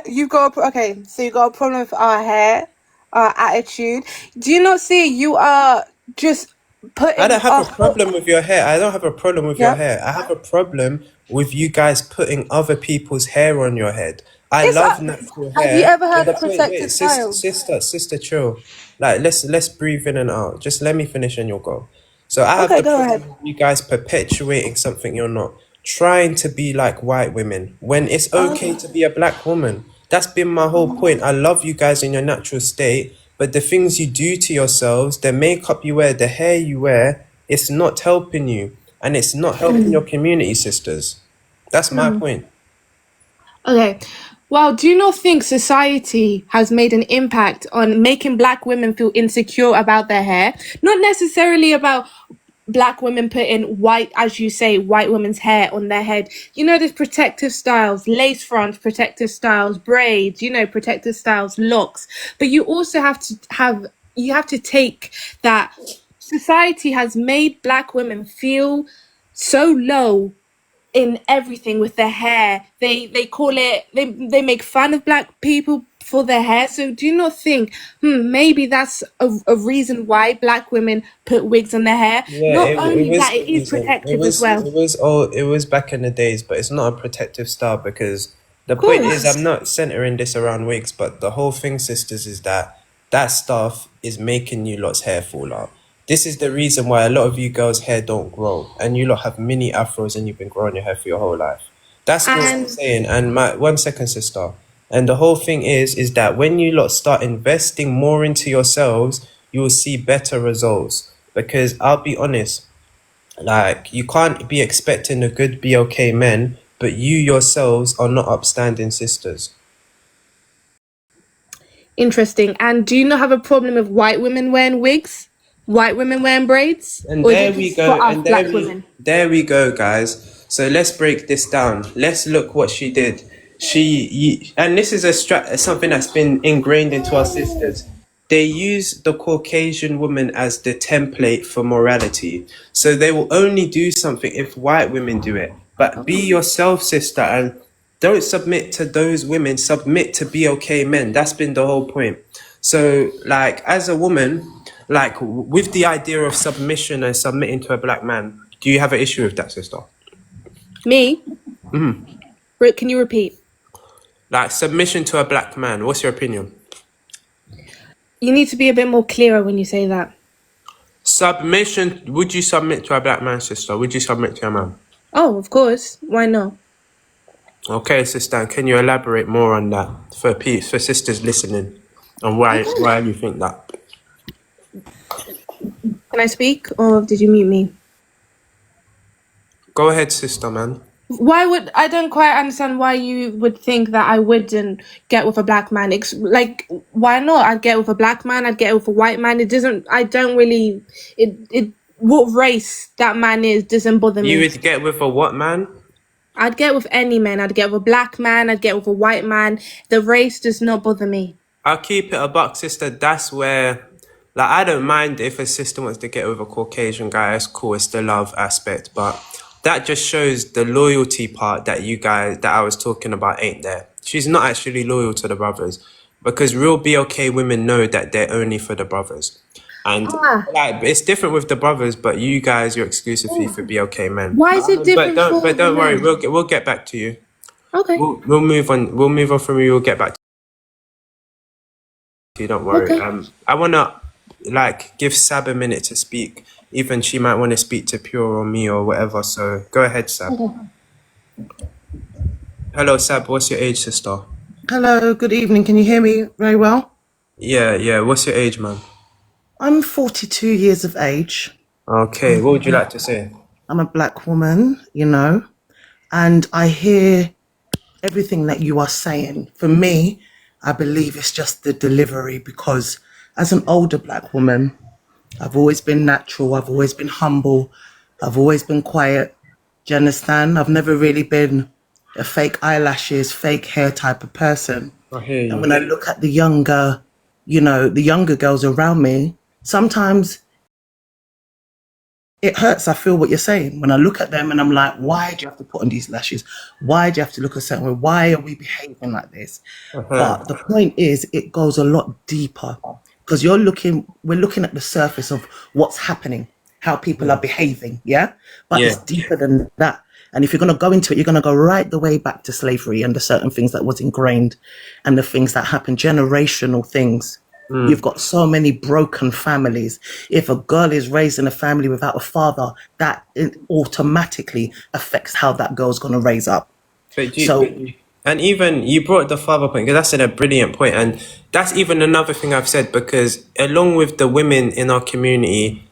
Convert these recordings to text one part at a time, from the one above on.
You've got okay, so you got a problem with our hair, our attitude. Do you not see you are just I don't putting have a a whole, problem with your hair. I don't have a problem with your yeah? hair. I have a problem with you guys putting other people's hair on your head. I It's love natural have you hair, ever but heard the of point, protective wait, sister, styles? sister, chill. Like, let's breathe in and out. Just let me finish and you'll go. So I have Okay, the go problem ahead. with you guys perpetuating something you're not, trying to be like white women when it's okay Oh, to be a black woman. That's been my whole point. I love you guys in your natural state, but the things you do to yourselves, the makeup you wear, the hair you wear, it's not helping you, and it's not helping your community, sisters. That's my point. okay. Well, do you not think society has made an impact on making black women feel insecure about their hair? Not necessarily about black women putting white, as you say, white women's hair on their head. You know, there's protective styles, lace fronts, protective styles, braids, protective styles, locks. But you have to take that society has made black women feel so low in everything with their hair. They call it they make fun of black people for their hair. So do you not think maybe that's a reason why black women put wigs on their hair? Yeah, Not it only was that, a it is reason. protective as well. It was back in the days, but it's not a protective style because the Of point is course. I'm not centering this around wigs, but the whole thing, sisters, is that that stuff is making you lot's hair fall out. This is the reason why a lot of you girls' hair don't grow, and you lot have mini afros and you've been growing your hair for your whole life. That's all I'm And saying. And my 1 second, sister. And the whole thing is that when you lot start investing more into yourselves, you will see better results. Because I'll be honest, like you can't be expecting a good BLK men, but you yourselves are not upstanding sisters. interesting. And do you not have a problem with white women wearing wigs? White women wearing braids? And Or is there it we just go, for us and black women? there we go, guys. So let's break this down. Let's look what she did. And this is something that's been ingrained into our sisters. They use the Caucasian woman as the template for morality. So they will only do something if white women do it. But be yourself, sister, and don't submit to those women. Submit to BLK men. That's been the whole point. So, like, as a woman, like with the idea of submission and submitting to a black man, do you have an issue with that, sister? Me? Can you repeat? Like submission to a black man. What's your opinion? You need to be a bit more clearer when you say that. Submission. Would you submit to a black man, sister? Would you submit to a man? Oh, of course. Why not? Okay, sister. Can you elaborate more on that for peace, for sisters listening, and why you think that? Can I speak or did you mute me? Go ahead, sister, man. Why would I don't quite understand why you would think that I wouldn't get with a black man. Like, why not? I'd get with a black man. I'd get with a white man. It doesn't. I don't really. It. What race that man is doesn't bother You me. would get with a what man? I'd get with any man. I'd get with a black man. I'd get with a white man. The race does not bother me. I'll keep it a buck, sister. That's where, like, I don't mind if a sister wants to get with a Caucasian guy. It's cool. It's the love aspect, but that just shows the loyalty part that you guys that I was talking about ain't there. She's not actually loyal to the brothers because real BLK women know that they're only for the brothers, and Ah, like it's different with the brothers. But you guys, you're exclusively for BLK men. why is it different But for the don't worry. men? We'll get back to you. Okay, We'll move on. We'll move on from you. We'll get back to you. Don't worry. okay. I wanna like give Sab a minute to speak. Even she might want to speak to Pure or me or whatever. So go ahead, Sab. Hello, Sab. What's your age, sister? Hello, good evening. Can you hear me very well? Yeah. What's your age, man? I'm 42 years of age. Okay. What would you like to say? I'm a black woman, and I hear everything that you are saying. For me, I believe it's just the delivery because as an older black woman, I've always been natural, I've always been humble, I've always been quiet. Do you understand? I've never really been a fake eyelashes, fake hair type of person. I hear And you. when I look at the younger girls around me, sometimes it hurts. I feel what you're saying when I look at them and I'm like, why do you have to put on these lashes? Why do you have to look a certain way? Why are we behaving like this? Uh-huh. But the point is, it goes a lot deeper because we're looking at the surface of what's happening, how people are behaving, yeah? But Yeah. it's deeper than that. And if you're going to go into it, you're going to go right the way back to slavery and the certain things that was ingrained and the things that happened, generational things. You've got so many broken families. If a girl is raised in a family without a father, that it automatically affects how that girl's going to raise up. So And even you brought the father point because that's a brilliant point, and that's even another thing I've said because along with the women in our community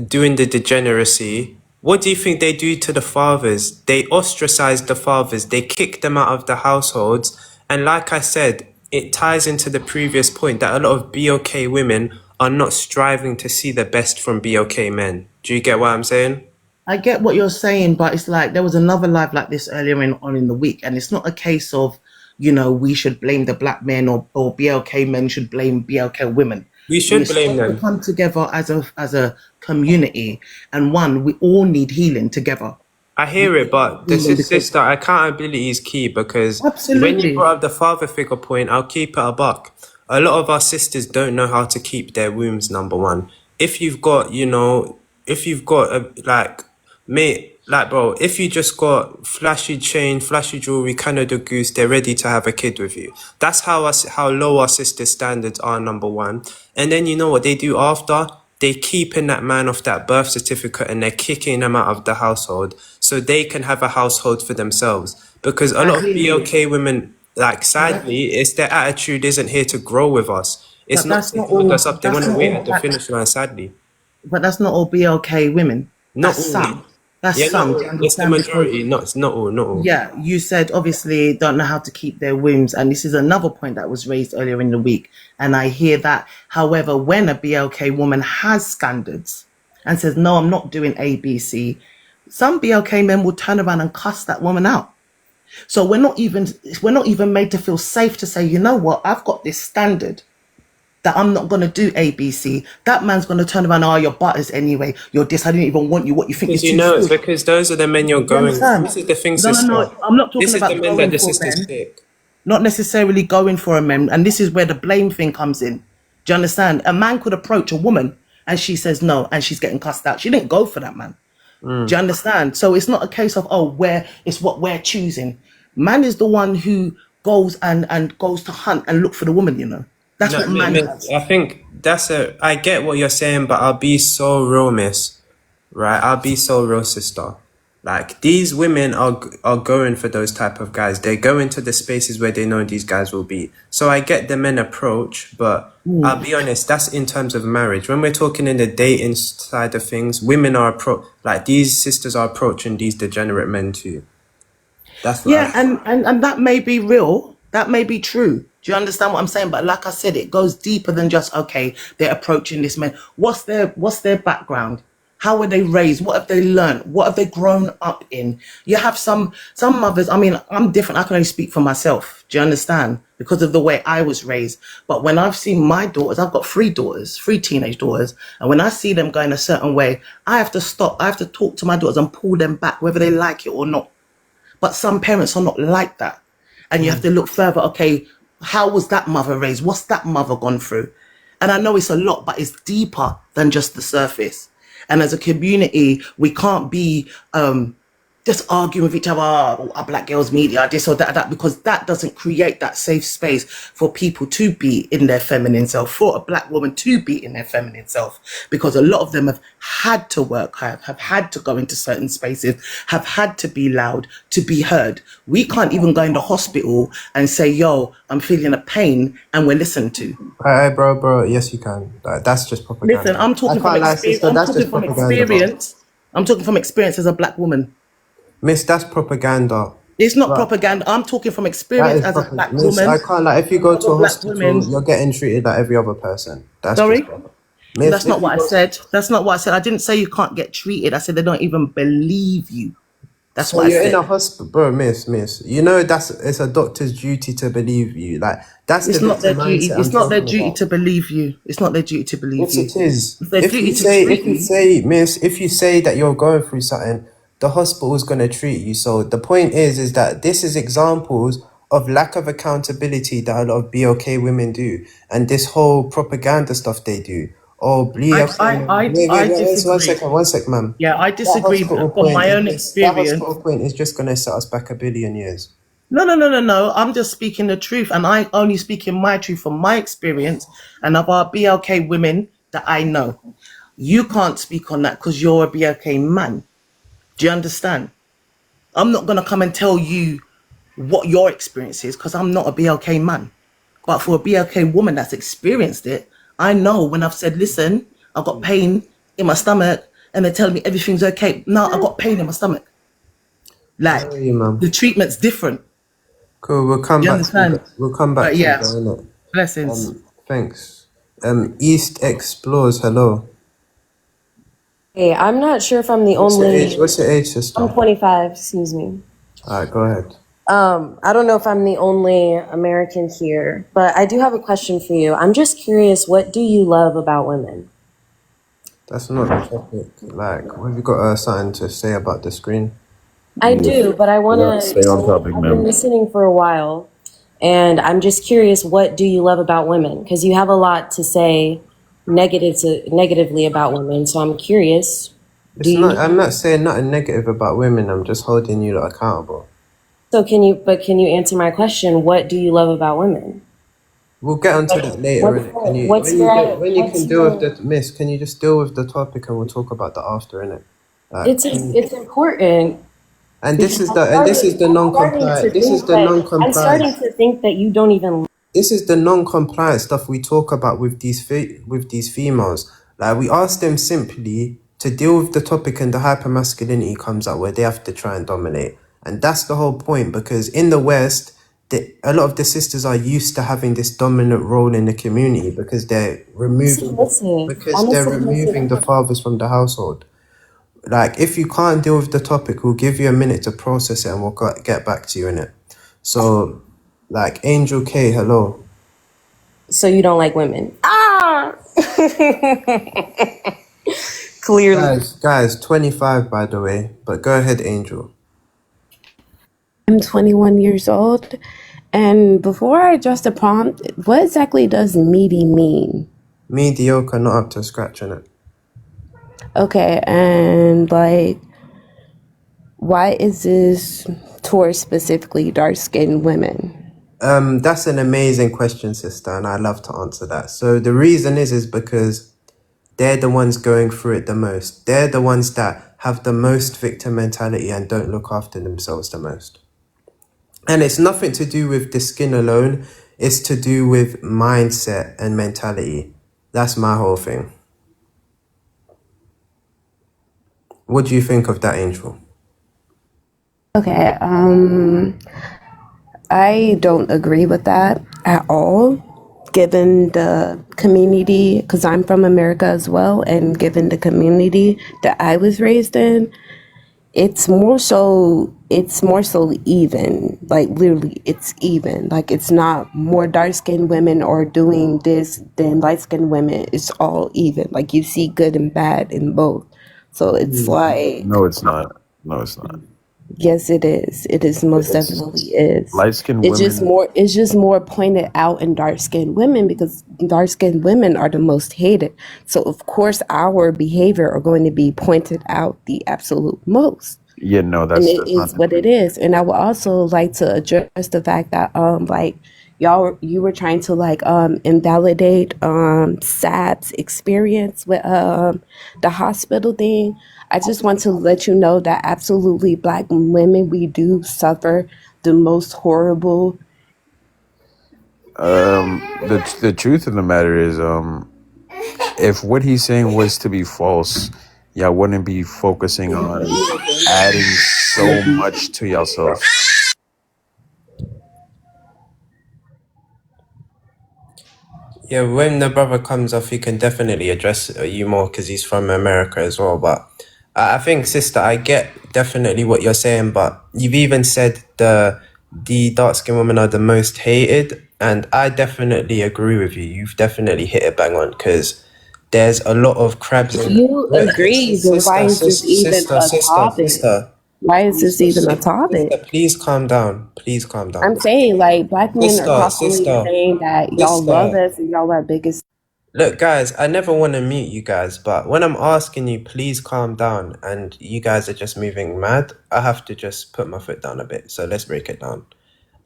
doing the degeneracy, what do you think they do to the fathers? They ostracize the fathers, they kick them out of the households, and like I said, it ties into the previous point that a lot of BOK women are not striving to see the best from BOK men. Do you get what I'm saying? I get what you're saying, but it's like there was another live like this earlier on in the week, and it's not a case of, we should blame the black men or BLK men should blame BLK women. We We're should blame supposed to them. come together as a community, and we all need healing together. I We hear it, all but need healing because sister, accountability is key because when you absolutely, brought up the father figure point, I'll keep it a buck. A lot of our sisters don't know how to keep their wombs, number one. If you've got, if you've got mate, like bro, if you just got flashy chain, flashy jewelry, Canada Goose, they're ready to have a kid with you. That's how low our sister standards are, number one. And then you know what they do after? They keeping that man off that birth certificate and they're kicking him out of the household so they can have a household for themselves. Because a I lot of hear you. BOK women, like But that, sadly, it's their attitude isn't here to grow with us. It's but not that's to not build us all. up. They want That's to not wait all at the black. finish line, sadly. But that's not all BLK women. Not That's all. some. That's Yeah, not some. Do you all. It's the understand? Because majority. Not, it's not all. Not all. yeah, you said obviously don't know how to keep their wombs, and this is another point that was raised earlier in the week. And I hear that. However, when a BLK woman has standards and says, "No, I'm not doing ABC," some BLK men will turn around and cuss that woman out. So we're not even made to feel safe to say, you know what, I've got this standard that I'm not gonna do ABC. That man's gonna turn around, oh, you're butters anyway. You're this. I didn't even want you. What you think Because is you too know, sweet. because those are the men you're You going. understand? This is the thing, No, no, sister. no. I'm not This talking is the about men that going the for sisters men, pick. not necessarily going for a man. And this is where the blame thing comes in. Do you understand? A man could approach a woman and she says no and she's getting cussed out. She didn't go for that man. Do you understand? So it's not a case of, oh, where it's what we're choosing. Man is the one who goes and goes to hunt and look for the woman. That's No, what man miss, does. I think I get what you're saying, but I'll be so real, miss. Right? I'll be so real, sister. Like, these women are going for those type of guys. They go into the spaces where they know these guys will be. So I get the men approach, but I'll be honest, that's in terms of marriage. When we're talking in the dating side of things, women are like these sisters are approaching these degenerate men too. That's what Yeah, I and that may be real. That may be true. Do you understand what I'm saying? But like I said, it goes deeper than just okay, they're approaching this man. What's their background? How were they raised? What have they learned? What have they grown up in? You have some mothers. I mean, I'm different. I can only speak for myself. Do you understand? Because of the way I was raised. But when I've seen my daughters, I've got three daughters, three teenage daughters, and when I see them going a certain way, I have to stop. I have to talk to my daughters and pull them back, whether they like it or not. But some parents are not like that. And you have to look further. Okay, how was that mother raised? What's that mother gone through? And I know it's a lot, but it's deeper than just the surface. And as a community, we can't be just arguing with each other, oh, our black girls media, this or that, because that doesn't create that safe space for people to be in their feminine self, for a black woman to be in their feminine self, because a lot of them have had to work, have had to go into certain spaces, have had to be loud to be heard. We can't even go into hospital and say, yo, I'm feeling a pain, and we're listened to. Hey, bro, yes, you can. That's just Listen, propaganda. I'm I talking from can't lie, experience. sister. I'm That's talking just from propaganda, bro. experience. I'm talking from experience as a black woman. Miss, that's propaganda. It's not Right. propaganda. I'm talking from That experience is as a propaganda. black Miss, I woman can't lie. If you with go to other a black hospital, women. you're getting treated like every other person. That's just Sorry? propaganda. Miss, That's if not you what I go, said. That's not what I said. I didn't say you can't get treated. I said they don't even believe you. That's So what I you're in a said. hospital, bro, miss. You know it's a doctor's duty to believe you. Like that's the It's not victim their duty. mindset I'm It's not their talking duty about. to believe you. It's not their duty to believe Yes, you. it is. It's their duty to treat you. If you say that you're going through something, the hospital is going to treat you. So the point is that this is examples of lack of accountability that a lot of BLK women do, and this whole propaganda stuff they do. Oh, I disagree. one sec, ma'am. Yeah, I That disagree hospital from point my is own just that experience. hospital point is just going to set us back 1 billion years. No. I'm just speaking the truth, and I only speaking my truth from my experience and of our BLK women that I know. You can't speak on that because you're a BLK man. Do you understand? I'm not gonna come and tell you what your experience is because I'm not a BLK man. But for a BLK woman that's experienced it, I know when I've said, listen, I've got pain in my stomach, and they're telling me everything's okay. No, I've got pain in my stomach. I hear Like, you, ma'am. the treatment's different. Cool. You understand? We'll come back But to you, yeah, though, innit? blessings. Thanks. East Explores. Hello. Hey, I'm not sure if I'm the only. What's your age, I'm sister? 25, excuse me. All right, go ahead. I don't know if I'm the only American here, but I do have a question for you. I'm just curious, what do you love about women? That's not the topic. Like, what have you got something to say about the screen? I Yeah, do, but I want yeah, stay on to. topic, I've been ma'am. listening for a while, and I'm just curious, what do you love about women? Because you have a lot to say negatively about women, so I'm curious. Do It's not. you? I'm not saying nothing negative about women. I'm just holding you lot accountable. So can you answer my question? What do you love about women? We'll get onto that later, innit? Can you, when you can deal with the miss? Can you just deal with the topic and we'll talk about the after, innit? Like, It's important and because this is the non-compliant. I'm starting to think that you don't even. This is the non-compliant stuff we talk about with with these females. Like we ask them simply to deal with the topic, and the hypermasculinity comes out where they have to try and dominate, and that's the whole point. Because in the West, a lot of the sisters are used to having this dominant role in the community because I'm a they're submissive. removing the fathers from the household. Like if you can't deal with the topic, we'll give you a minute to process it, and we'll get back to you in it. So, like Angel K, hello. So you don't like women? Ah, clearly. Guys, 25 by the way, but go ahead, Angel. I'm 21 years old, and before I address the prompt, what exactly does meaty mean? Mediocre, not up to scratch in it. Okay, and like, why is this towards specifically dark skinned women? That's an amazing question, sister, and I love to answer that. So the reason is because they're the ones going through it the most. They're the ones that have the most victim mentality and don't look after themselves the most. And it's nothing to do with the skin alone. It's to do with mindset and mentality. That's my whole thing. What do you think of that, Angel? Okay, I don't agree with that at all, given the community, because I'm from America as well, and given the community that I was raised in. It's more so even, like literally it's even, like it's not more dark-skinned women or doing this than light-skinned women. It's all even, like you see good and bad in both. So it's like, No, it's not. No, it's not. yes, it is most It's definitely is. light-skinned It's just women. more pointed out in dark-skinned women because dark-skinned women are the most hated. So of course our behavior are going to be pointed out the absolute most, Yeah, no, and it that's not is the what it truth. is. And I would also like to address the fact that like you were trying to like invalidate Sab's experience with the hospital thing. I just want to let you know that absolutely black women, we do suffer the most horrible. The truth of the matter is, if what he's saying was to be false, y'all wouldn't be focusing on adding so much to yourself. Yeah, when the brother comes off, he can definitely address you more because he's from America as well. But I think, sister, I get definitely what you're saying, but you've even said the dark skinned women are the most hated, and I definitely agree with you. You've definitely hit it bang on because there's a lot of crabs If in. you Wait, agree, then why is this even a topic? Why is this even a sister, topic? please calm down. Please calm down. I'm saying like black men are Sister, constantly sister, saying that y'all love sister. us and y'all are biggest. Look, guys, I never want to mute you guys, but when I'm asking you, please calm down, and you guys are just moving mad, I have to just put my foot down a bit. So let's break it down.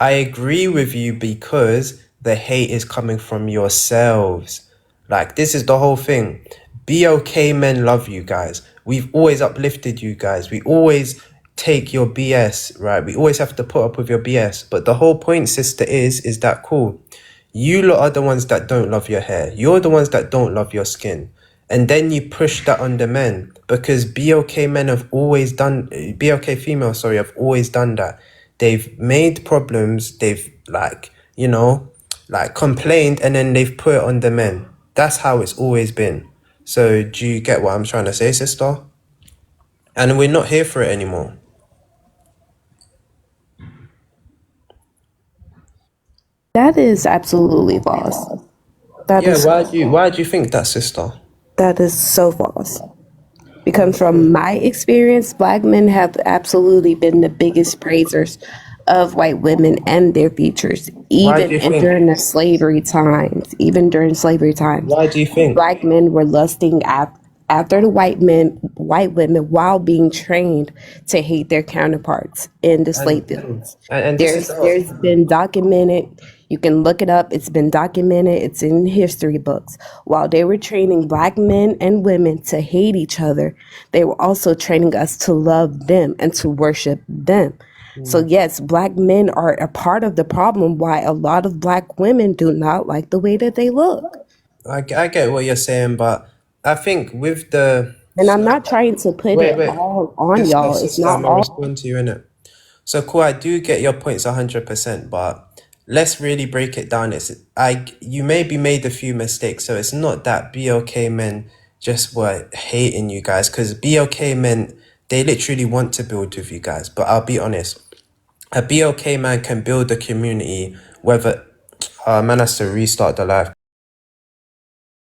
I agree with you because the hate is coming from yourselves. Like, this is the whole thing. BOK men love you guys. We've always uplifted you guys. We always take your BS, right? We always have to put up with your BS. But the whole point, sister, is that cool? You lot are the ones that don't love your hair. You're the ones that don't love your skin. And then you push that on the men because BOK men have always done, BOK females, sorry, have always done that. They've made problems, they've like complained, and then they've put it on the men. That's how it's always been. So do you get what I'm trying to say, sister? And we're not here for it anymore. That is absolutely false. That Yeah, is why do you think that, sister? that is so false. Because from my experience, black men have absolutely been the biggest praisers of white women and their features, Why do even you in, think? during the slavery times. Even during slavery times, Why do you think? black men were lusting after the white women, while being trained to hate their counterparts in the slave fields. And this is There's been documented. You can look it up. It's been documented. It's in history books. While they were training black men and women to hate each other, they were also training us to love them and to worship them. So yes, black men are a part of the problem why a lot of black women do not like the way that they look. I get what you're saying, but I think with the And I'm not trying to put wait, it wait, all on sister, y'all. It's sister, not I'm gonna all. respond to you in it. So cool, I do get your points 100%, but let's really break it down. You maybe made a few mistakes, so it's not that BLK men just were hating you guys, because BLK men, they literally want to build with you guys. But I'll be honest, a BLK man can build a community, whether man has to restart the live.